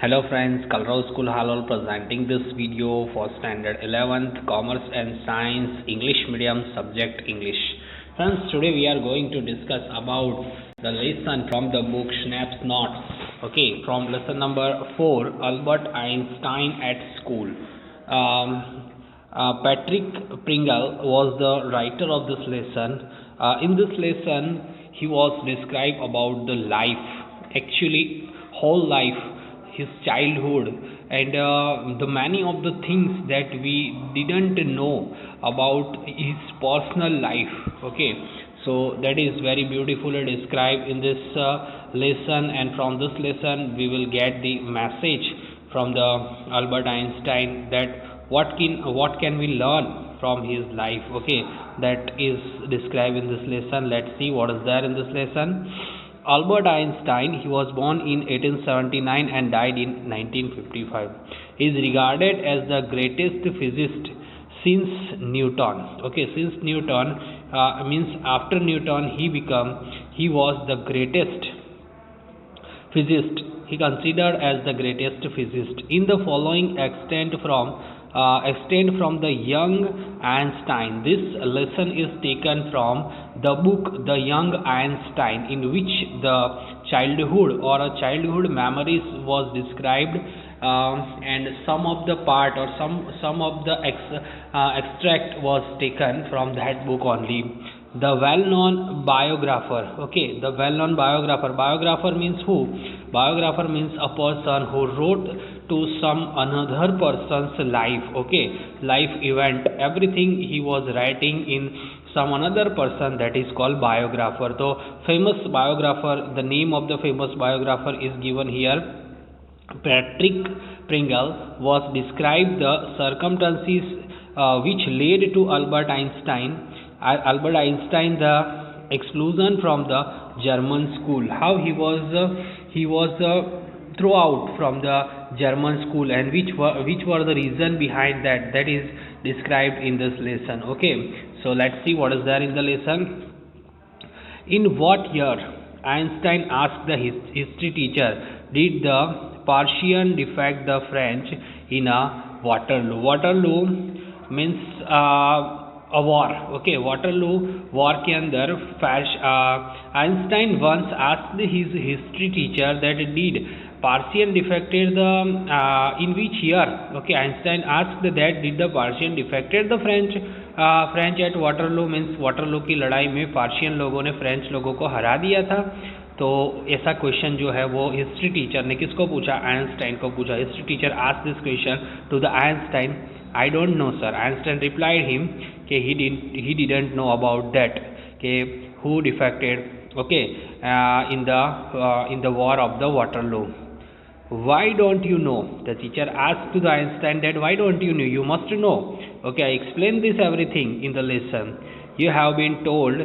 Hello friends, Kalrao School Halol presenting this video for standard 11th Commerce and Science English medium subject English. Friends, today we are going to discuss about the lesson from the book Schnapp's Notes. Okay, from lesson number 4, Albert Einstein at School. Patrick Pringle was the writer of this lesson. In this lesson, he was described about the life, actually whole life, his childhood, and the many of the things that we didn't know about his personal life. Okay, so that is very beautifully described in this lesson, and from this lesson we will get the message from the Albert Einstein that what can we learn from his life. Okay, that is described in this lesson. Let's see what is there in this lesson. Albert Einstein, he was born in 1879 and died in 1955. He is regarded as the greatest physicist since Newton. Okay, since Newton means after Newton he was the greatest physicist. He considered as the greatest physicist. In the following extent from the Young Einstein. This lesson is taken from the book The Young Einstein, in which the childhood or a childhood memories was described, and some of the part or some of the extract was taken from that book only. The well-known biographer. Okay, the well-known biographer. Biographer means who? Biographer means a person who wrote to some another person's life. Okay, life event, everything he was writing in some another person, that is called biographer. So famous biographer, the name of the famous biographer is given here. Patrick Pringle was described the circumstances which led to Albert Einstein the exclusion from the German school. How he was thrown out from the German school, and which were the reason behind that. That is described in this lesson. Okay, so let's see what is there in the lesson. In what year, Einstein asked the history teacher, did the Parisian defect the French in a Waterloo? Waterloo means a war. Okay, Waterloo war के अंदर Einstein once asked his history teacher that did Parisian defected the in which year? Okay, Einstein asked that did the Parisian defected the French at Waterloo, means Waterloo की लड़ाई में Persian लोगों ने French लोगों को हरा दिया था. तो ऐसा क्वेश्चन जो है वो हिस्ट्री टीचर ने किसको पूछा? आइंस्टाइन को पूछा. History teacher asked this question to the Einstein. I don't know sir. Einstein replied him कि he didn't know about that, कि who defected, okay, in the war of the Waterloo. Why don't you know? The teacher asked to the Einstein that why don't you know? You must know. Okay, I explained this everything in the lesson. You have been told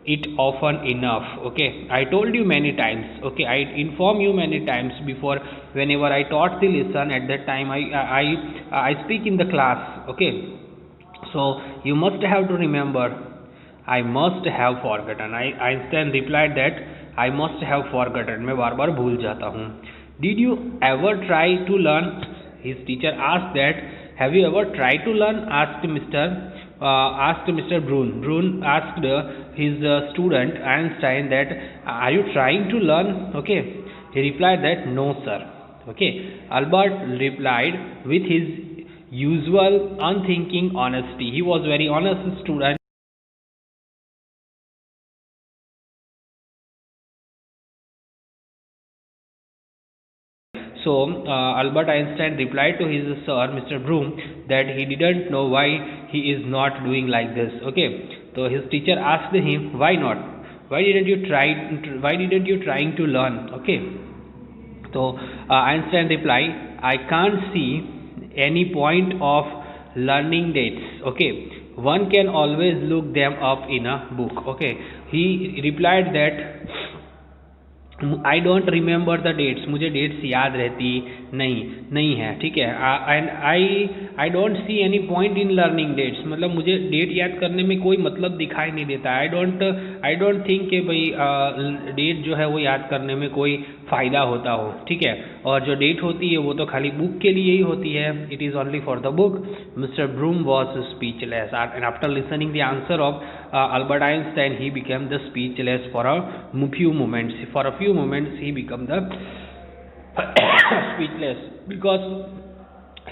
it often enough. Okay, I told you many times. Okay, I inform you many times before. Whenever I taught the lesson, at that time I speak in the class. Okay, so you must have to remember. I must have forgotten. Einstein replied that I must have forgotten. मैं बार बार भूल जाता हूँ. Did you ever try to learn? His teacher asked that. Have you ever tried to learn? Asked Mr. Brune. Brune asked his student Einstein that are you trying to learn? Okay, he replied that no sir. Okay, Albert replied with his usual unthinking honesty. He was very honest student. So Albert Einstein replied to his sir, Mr. Broom, that he didn't know why he is not doing like this. Okay, so his teacher asked him, why not? Why didn't you trying to learn? Okay, so Einstein replied, I can't see any point of learning dates. Okay, one can always look them up in a book. Okay, he replied that I don't remember the dates. मुझे dates याद रहती नहीं नहीं है, ठीक है। And I don't see any point in learning dates, मतलब मुझे डेट याद करने में कोई मतलब दिखाई नहीं देता। आई डोंट थिंक कि भाई डेट जो है वो याद करने में कोई फ़ायदा होता हो, ठीक है। और जो डेट होती है वो तो खाली बुक के लिए ही होती है, it is only for the book. Mister Broom was speechless and after listening the answer of Albert Einstein, he became the speechless for a few moments. For a few moments, he became the speechless because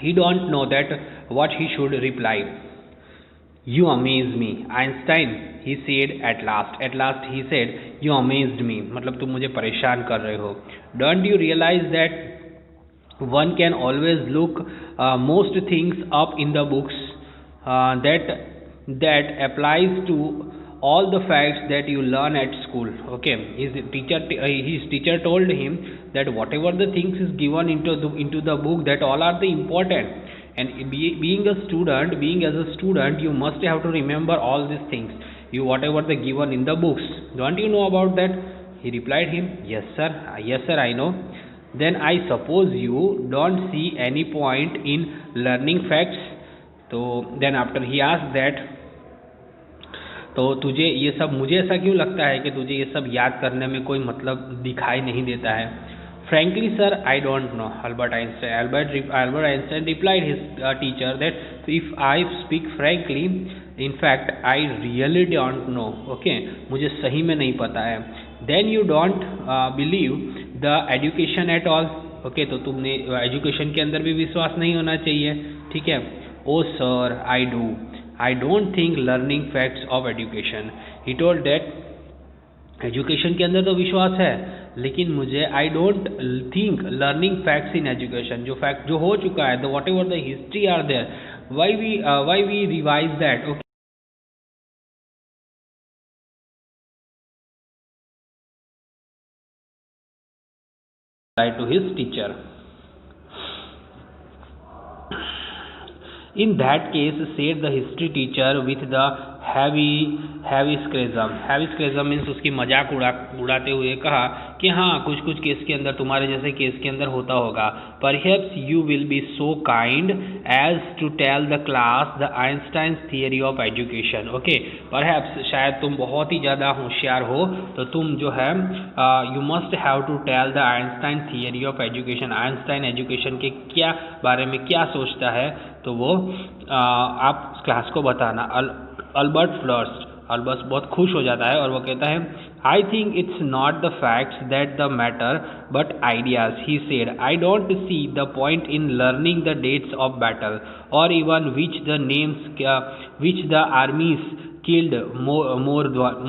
he don't know that what he should reply. You amaze me, Einstein, he said at last. At last he said, you amazed me. मतलब तुम मुझे परेशान कर रहे हो. Don't you realize that one can always look most things up in the books that applies to all the facts that you learn at school. Okay, his teacher told him that whatever the things is given into the book, that all are the important. And being as a student, you must have to remember all these things, whatever the given in the books. Don't you know about that? He replied him, yes sir, I know. Then I suppose you don't see any point in learning facts. तो then after he asked that, तो तुझे ये सब, मुझे ऐसा क्यों लगता है कि तुझे ये सब याद करने में कोई मतलब दिखाई नहीं देता है? Frankly sir, I don't know. Albert Einstein replied his teacher that if I speak frankly, in fact I really don't know. Okay, मुझे सही में नहीं पता है. Then you don't believe the education at all. Okay, तो तुमने education के अंदर भी विश्वास नहीं होना चाहिए, ठीक है. Oh sir, I do. I don't think learning facts of education. He told that education के अंदर तो विश्वास है, लेकिन मुझे I don't think learning facts in education, जो फैक्ट जो हो चुका है, the whatever the history are there, why we revise that. Okay, to his teacher. In that case, said the history teacher with the heavy scrasm means उसकी मजाक उड़ाते हुए कहा कि हाँ, कुछ केस के अंदर, तुम्हारे जैसे केस के अंदर होता होगा. Perhaps you will be so kind as to tell the class the Einstein's theory of education. Okay, perhaps शायद तुम बहुत ही ज़्यादा होशियार हो, तो तुम जो है you must have to tell the Einstein theory of education. Einstein education के क्या बारे में क्या सोचता है, तो वो आप क्लास को बताना. अल्बर्ट बहुत खुश हो जाता है और वो कहता है, I think it's not the facts that the matter but ideas. He said, I don't see the point in learning the dates of battle और even which the armies killed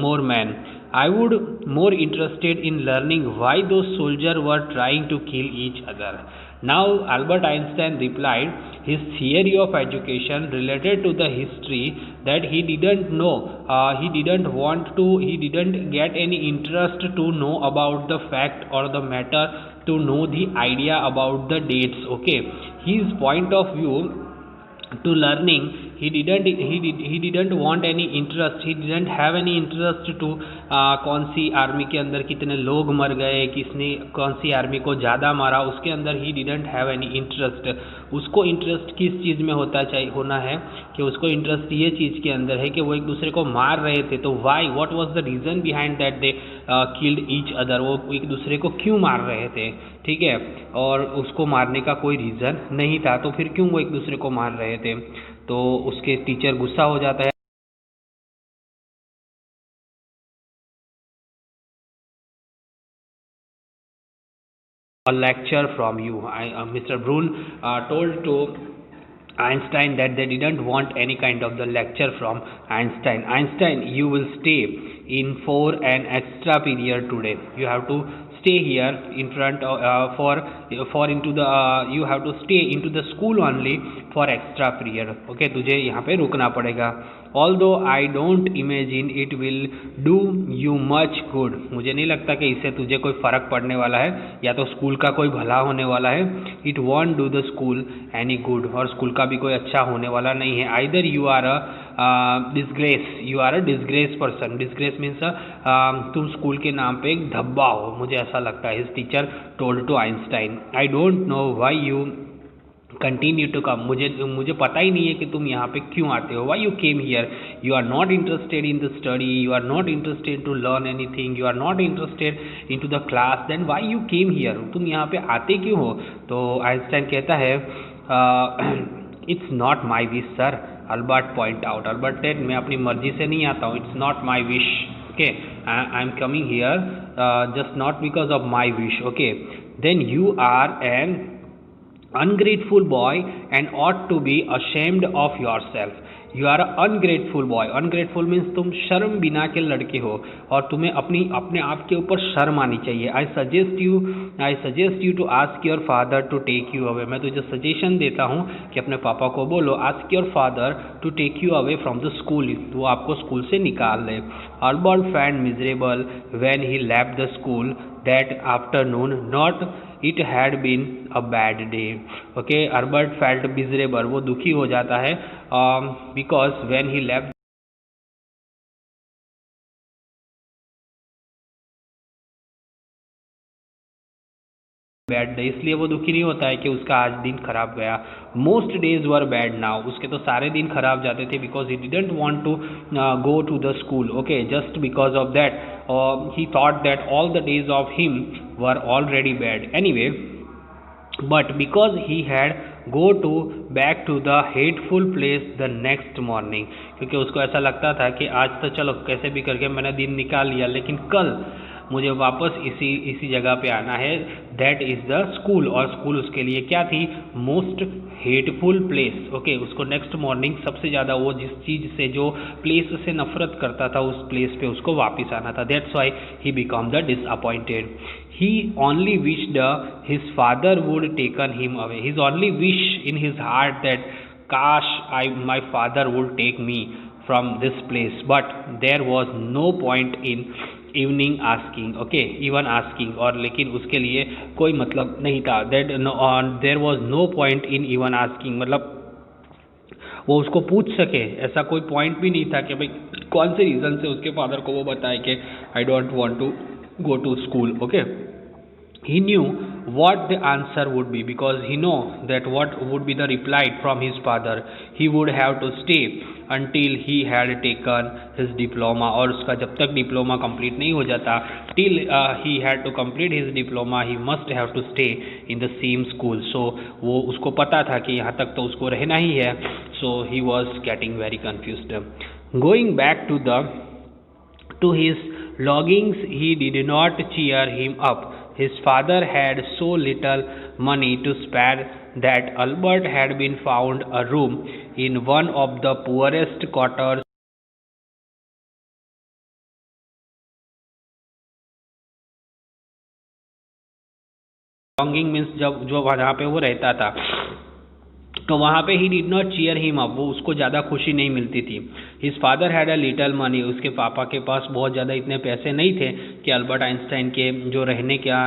more men. I would more interested in learning why those soldiers were trying to kill each other. Now Albert Einstein replied his theory of education related to the history that he didn't know. He didn't get any interest to know about the fact or the matter, to know the idea about the dates. Okay, his point of view to learning, he didn't want any interest, he didn't have any interest to कौन सी army के अंदर कितने लोग मर गए, किसने कौन सी army को ज़्यादा मारा, उसके अंदर he didn't have any interest. उसको इंटरेस्ट किस चीज़ में होना है कि उसको इंटरेस्ट ये चीज़ के अंदर है कि वो एक दूसरे को मार रहे थे, तो why, what was the reason behind that they killed each other. वो एक दूसरे को क्यों मार रहे थे, ठीक है, और उसको मारने का कोई रीज़न नहीं था, तो फिर क्यों वो एक दूसरे को मार रहे थे. तो उसके टीचर गुस्सा हो जाता है. A lecture from you. Mr. Brun told to Einstein that they didn't want any kind of the lecture from Einstein. Einstein, you will stay in for an extra period today. You have to stay here in front for into the you have to stay into the school only for extra period. Okay, तुझे यहाँ पे रुकना पड़ेगा. Although I don't imagine it will do you much good, मुझे नहीं लगता कि इससे तुझे कोई फ़र्क पड़ने वाला है या तो स्कूल का कोई भला होने वाला है. It won't do the school any good, और स्कूल का भी कोई अच्छा होने वाला नहीं है. Either you are a disgrace person, disgrace means तुम स्कूल के नाम पे एक धब्बा हो, मुझे ऐसा लगता है. His teacher told to Einstein. I don't know why you continue to come, मुझे पता ही नहीं है कि तुम यहाँ पे क्यों आते हो. Why you came here, you are not interested in the study, you are not interested to learn anything, you are not interested in to the class, then why you came here, तुम यहाँ पे आते क्यों हो. तो Einstein कहता है it's not my wish sir, Albert point out. Albert said मैं अपनी मर्जी से नहीं आता हूँ, it's not my wish, okay, I am coming here just not because of my wish, okay. Then you are an ungrateful boy and ought to be ashamed of yourself. You are an ungrateful boy. Ungrateful means तुम शर्म बिना के लड़के हो और तुम्हें अपने आप के ऊपर शर्म आनी चाहिए. I suggest you to ask your father to take you away. मैं तुझे सजेशन देता हूँ कि अपने पापा को बोलो ask your father to take you away from the school, वो आपको स्कूल से निकाल दे. Albert felt miserable when he left the school that afternoon. Not it had been a bad day. Okay, Albert felt miserable, वो दुखी हो जाता है because when he left bad day, इसलिए वो दुखी नहीं होता है कि उसका आज दिन खराब गया. Most days were bad now, उसके तो सारे दिन खराब जाते थे because he didn't want to go to the school. Okay, just because of that he thought that all the days of him were already bad. Anyway, but because he had go to back to the hateful place the next morning, क्योंकि उसको ऐसा लगता था कि आज तो चलो कैसे भी करके मैंने दिन निकाल लिया, लेकिन कल मुझे वापस इसी जगह पे आना है. दैट इज़ द स्कूल, और स्कूल उसके लिए क्या थी, मोस्ट हेटफुल प्लेस. ओके, उसको नेक्स्ट मॉर्निंग सबसे ज़्यादा वो जिस चीज़ से, जो प्लेस से नफरत करता था, उस प्लेस पे उसको वापस आना था. That's why he become the disappointed. He only wished his father would taken him away. His only wish in his heart that kash my father would take me from this place. But there was no point in even asking. Okay, even asking, और लेकिन उसके लिए कोई मतलब नहीं था. That no, there was no point in even asking, मतलब वो उसको पूछ सके ऐसा कोई पॉइंट भी नहीं था कि भाई कौन से रीज़न से उसके फादर को वो बताए कि I don't want to go to school. Okay, he knew what the answer would be because he know that what would be the reply from his father. He would have to stay until he had taken his diploma, और उसका जब तक diploma complete नहीं हो जाता, till he had to complete his diploma, he must have to stay in the same school. So वो उसको पता था कि यहाँ तक तो उसको रहना ही है. So he was getting very confused. Going back to his longings, he did not cheer him up. His father had so little money to spare that Albert had been found a room in one of the poorest quarters. Longing means जो वहाँ पे वो रहता था, तो वहाँ पे ही did not cheer him up, वो उसको ज़्यादा खुशी नहीं मिलती थी. His father had a little money, उसके पापा के पास बहुत ज़्यादा इतने पैसे नहीं थे कि अल्बर्ट आइंस्टाइन के जो रहने का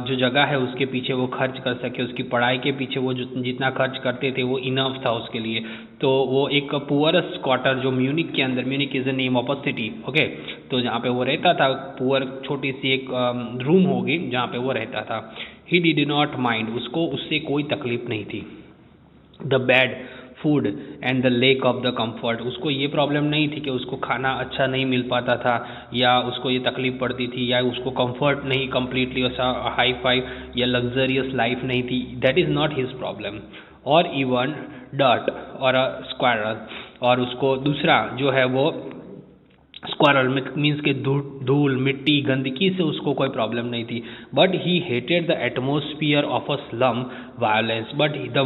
जो जगह है उसके पीछे वो खर्च कर सके. उसकी पढ़ाई के पीछे वो जितना खर्च करते थे वो इनफ था उसके लिए. तो वो एक पुअरेस्ट क्वार्टर जो म्यूनिक के अंदर, Munich is the name of a city, okay, तो जहाँ पे वो रहता था, पुअर छोटी सी एक रूम होगी जहाँ पे वो रहता था. ही डिड नॉट माइंड, उसको उससे कोई तकलीफ नहीं थी. The bad food and the lake of the comfort, उसको ये प्रॉब्लम नहीं थी कि उसको खाना अच्छा नहीं मिल पाता था या उसको ये तकलीफ पड़ती थी या उसको कंफर्ट नहीं कम्प्लीटली ऐसा हाई फाई या लग्जरियस लाइफ नहीं थी. That is not his problem. और इवन डर्ट और अ स्क्वायरल, और उसको दूसरा जो है वो स्क्वायरल मीन्स के धूल मिट्टी गंदगी से उसको कोई प्रॉब्लम नहीं थी. But he hated the atmosphere of a slum violence. But the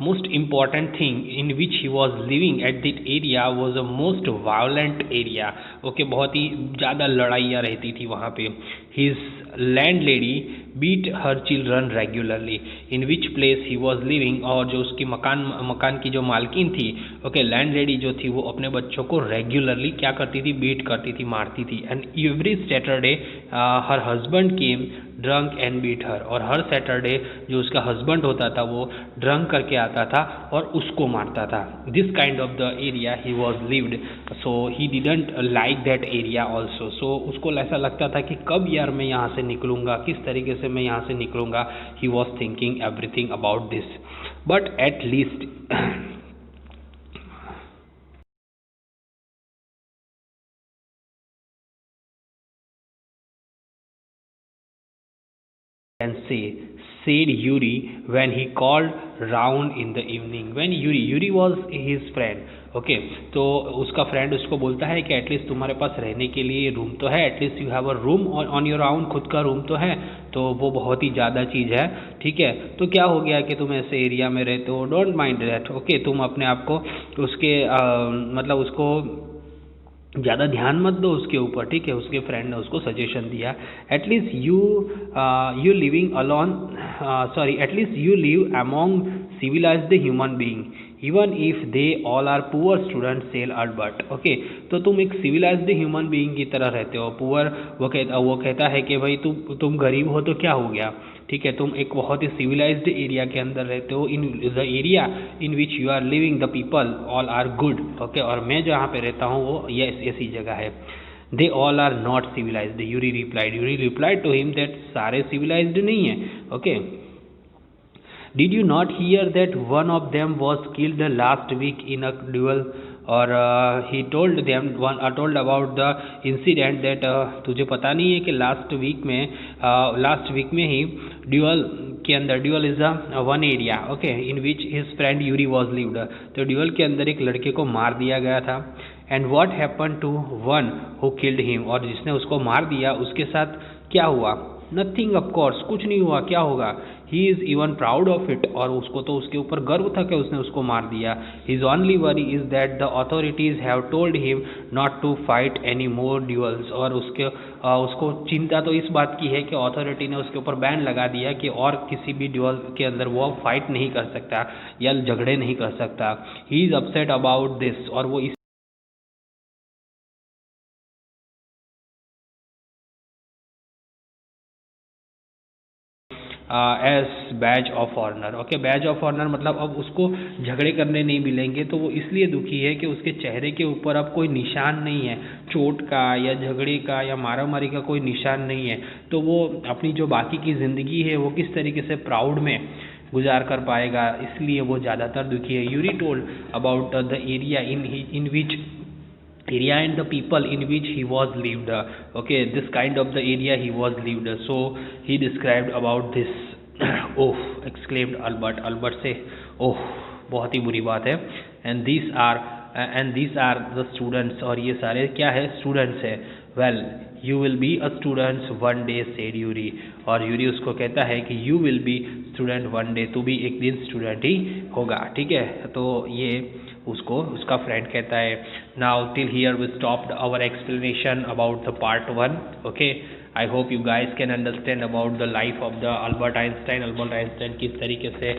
most important thing in which he was living at that area was a most violent area. Okay, बहुत ही ज़्यादा लड़ाइयाँ रहती थी वहाँ पे. His landlady beat her children regularly. In which place he was living, और जो उसकी मकान की जो मालकिन थी, ओके, लैंडलेडी जो थी वो अपने बच्चों को रेगुलरली क्या करती थी, बीट करती थी, मारती थी. And every Saturday her husband came drunk and beat her, और हर सैटरडे जो उसका हस्बैंड होता था वो ड्रंक करके आता था और उसको मारता था. This kind of the area he was lived, so he didn't like that area also. सो उसको ऐसा लगता था कि कब यार मैं यहाँ से निकलूँगा, किस तरीके से मैं यहाँ से निकलूँगा. He was thinking everything about this, but at least can say, said Yuri when he called round in the evening. When Yuri was his friend, okay, तो उसका फ्रेंड उसको बोलता है कि एटलीस्ट तुम्हारे पास रहने के लिए रूम तो है, at least you have a room on your own, खुद का रूम तो है. तो वो बहुत ही ज़्यादा चीज़ है, ठीक है. तो क्या हो गया कि तुम ऐसे एरिया में रहते हो, डोंट माइंड दैट, ओके. तुम अपने आप को उसके मतलब उसको ज़्यादा ध्यान मत दो उसके ऊपर, ठीक है. उसके फ्रेंड ने उसको सजेशन दिया, at least you living alone, sorry, at least you live among civilised human being even if they all are poor student said Albert. Okay, तो तुम एक सिविलाइज्ड ह्यूमन बीइंग की तरह रहते हो. पुअर वो कहता है कि भाई तुम गरीब हो तो क्या हो गया, ठीक है. तुम एक बहुत ही सिविलाइज्ड एरिया के अंदर रहते हो. In the area in which you are living the people all are good, okay. और मैं जहाँ पे रहता हूँ वो ये ऐसी जगह है. They all are not civilised, Yuri replied to him that सारे सिविलाइज्ड नहीं है, ओके. Did you not hear that one of them was killed last week in a duel? और he told about the incident that तुझे पता नहीं है कि लास्ट वीक में ही ड्यूअल के अंदर, dual is a one area, okay, in which his friend Yuri was lived. तो ड्यूअल के अंदर एक लड़के को मार दिया गया था. And what happen to one who killed him, और जिसने उसको मार दिया उसके साथ क्या हुआ. नथिंग, ऑफ कोर्स कुछ नहीं हुआ. क्या होगा, he is even proud of it, और उसको तो उसके ऊपर गर्व था कि उसने उसको मार दिया. His only worry is that the authorities have told him not to fight any more duels, और उसको चिंता तो इस बात की है कि अथॉरिटी ने उसके ऊपर बैन लगा दिया कि और किसी भी ड्यूअल के अंदर वो फाइट नहीं कर सकता या झगड़े नहीं कर सकता. He is upset about this, और वो as badge of honour, okay. Badge of honour मतलब अब उसको झगड़े करने नहीं मिलेंगे, तो वो इसलिए दुखी है कि उसके चेहरे के ऊपर अब कोई निशान नहीं है, चोट का या झगड़े का या मारामारी का कोई निशान नहीं है. तो वो अपनी जो बाकी की ज़िंदगी है वो किस तरीके से प्राउड में गुजार कर पाएगा, इसलिए वो ज़्यादातर दुखी है. Yuri told about the area in which area and the people in which he was lived, okay, this kind of the area he was lived. So he described about this. Oh, exclaimed Albert से oh बहुत ही बुरी बात है. and these are the students, और ये सारे क्या है, स्टूडेंट्स है. well you will be a student one day, said Yuri, और यूरी उसको कहता है कि you will be student one day, तू भी एक दिन स्टूडेंट ही होगा, ठीक है. तो ये उसको उसका फ्रेंड कहता है. Now till here we stopped our explanation about the part 1, okay. I hope you guys can understand about the life of the Albert Einstein किस तरीके से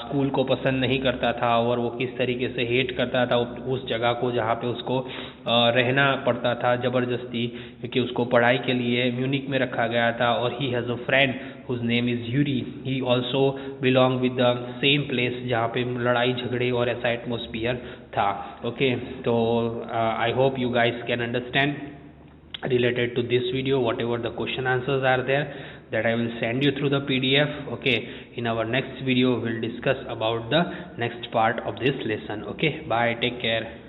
स्कूल को पसंद नहीं करता था और वो किस तरीके से हेट करता था उस जगह को जहाँ पे उसको रहना पड़ता था ज़बरदस्ती, क्योंकि उसको पढ़ाई के लिए म्यूनिक में रखा गया था. और he has a friend whose name is Yuri. He also belong with the same place जहाँ पे लड़ाई झगड़े और ऐसा एटमोसफियर था, ओके. तो I hope you guys can understand related to this video whatever the question answers are there, that I will send you through the PDF, okay. In our next video we will discuss about the next part of this lesson, okay. Bye, take care.